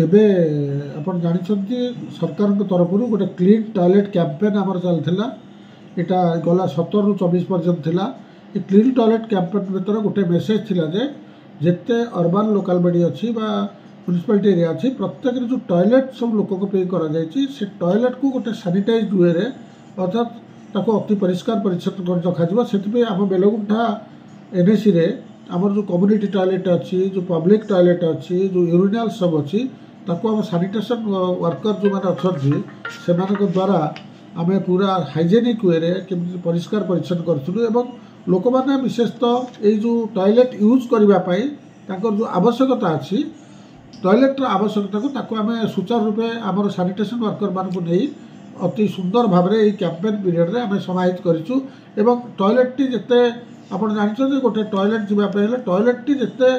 ଏବେ ଆପଣ ଜାଣିଛନ୍ତି ସରକାରଙ୍କ ତରଫରୁ ଗୋଟେ କ୍ଲିନ୍ ଟଏଲେଟ୍ କ୍ୟାମ୍ପେନ୍ ଆମର ଚାଲିଥିଲା। ଏଇଟା ଗଲା 17 ରୁ 24 ପର୍ଯ୍ୟନ୍ତ ଥିଲା। ଏ କ୍ଲିନ୍ ଟଏଲେଟ୍ କ୍ୟାମ୍ପେନ୍ ଭିତରେ ଗୋଟେ ମେସେଜ୍ ଥିଲା ଯେ ଯେତେ ଅର୍ବାନ୍ ଲୋକାଲ୍ ବଡି ଅଛି ବା म्युनिसिपालिटी एरिया अच्छी प्रत्येक जो टॉयलेट सब लोक पे से टॉयलेट को गोटे सानिटाइज वे अर्थात ताको अति परिष्कार परिच्छन्न रखा से आम बेलगुंठा एनएसी रे आमर जो कम्युनिटी टॉयलेट अच्छी जो पब्लिक टॉयलेट अच्छी जो यूरिनाल सब अच्छी ताको आम सैनिटेशन वर्कर जो मैंने अच्छा से द्वारा आम पूरा हाइजेनिक वे केमती परिष्कार परिच्छन्न करूँ लोक मैंने विशेषतः ये जो टॉयलेट यूज करने जो आवश्यकता अच्छी टॉयलेट्र आवश्यकता को आम सुचारू रूपे आम सैनिटेशन वर्कर मानक नहीं अति सुंदर भाव में कैंपेन पीरियड रे आम समाहित करूँ एवं टॉयलेट टी जिते आप जानते गोटे टॉयलेट जावाई टॉयलेट टी जिते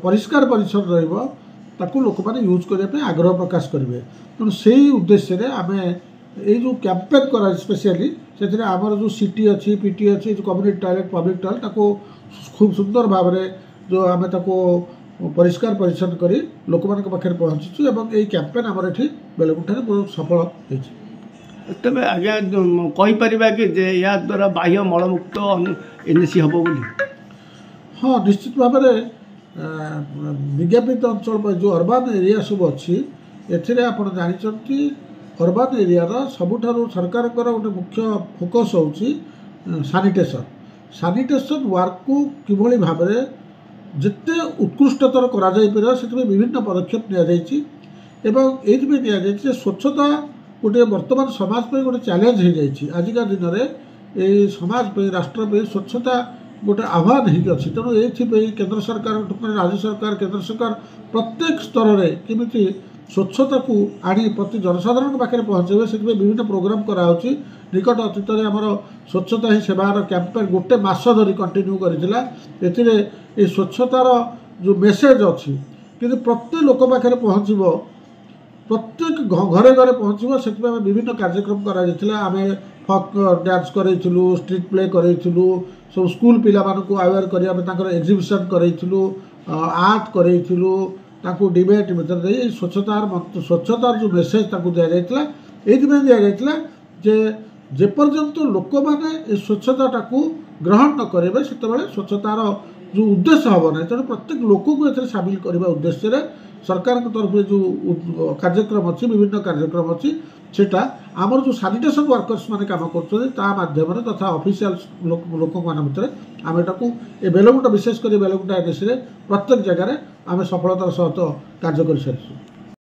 परिष्कार परिच्छन्न रहा लोक मैंने यूज करने आग्रह प्रकाश करेंगे तेणु से उद्देश्य आम यो कैंपेन करा स्पेशली से आमर जो सिटी अच्छी पीटी अच्छी जो कम्युनिटी टॉयलेट पब्लिक टॉयलेट खूब सुंदर भाव में जो आम परिष्कार परिच्छन्न करी लोक मान पाखे पहुँचीचु एवं यही कैंपेन आमर ये बेलगुंठा बहुत सफल होती। तेज आज्ञा कहीपर कि या द्वारा बाह्य मलमुक्त एनएसी हम बोली हाँ निश्चित भाव में विज्ञापित अंचल जो अर्बान एरिया सब अच्छी एथिरे आपण जानते अर्बान एरिया सबुठारु सरकार गोटे मुख्य फोकस होची सैनिटेशन सैनिटेशन वर्क को किभली भाव में जिते उत्कृष्टतर करा जाई परिबा से विभिन्न पदक्षेप नि स्वच्छता गोटे वर्तमान समाज पे गोटे चैलेंज हो जाइए आजिका दिन में समाज पे राष्ट्र पे स्वच्छता गोटे आह्वान होती तेणु ये केंद्र सरकार राज्य सरकार केंद्र सरकार प्रत्येक स्तर में केमी स्वच्छता को आनी प्रति जनसाधारण पाखे पहुँचे से विभिन्न प्रोग्राम कराऊँच निकट अतीत में आमर स्वच्छता ही सेवार कैंपेन गोटे मास धरी कंटिन्यू करथिला एथिरे ए स्वच्छतार जो मेसेज अच्छी कि प्रत्येक लोक पाखे पहुँचो प्रत्येक घरे घरे पहुँचो से विभिन्न कार्यक्रम कराम फक डांस करूँ स्ट्रीट प्ले करूँ सब स्कूल पिला मानक अवेयर करने एग्जिबिशन करूँ आर्ट करूँ डिबेट भर स्वच्छतार जो मेसेज दि जाता ये जेपर्यंत लोक मैंने स्वच्छता को ग्रहण न करेंगे से स्वच्छतार जो उद्देश्य हम ना तेणु प्रत्येक लोक को ये सामिल करने उद्देश्य सरकार तरफ जो कार्यक्रम अच्छी विभिन्न कार्यक्रम अच्छी सेटा आमर जो सैनिटेशन वर्कर्स मैंने काम कर तथा ऑफिशियल लोक भितर आम ये बेलगुंठा विशेषकर बेलगुंठा एनएसी प्रत्येक जगह आम सफलतार सहित कार्य कर सारी।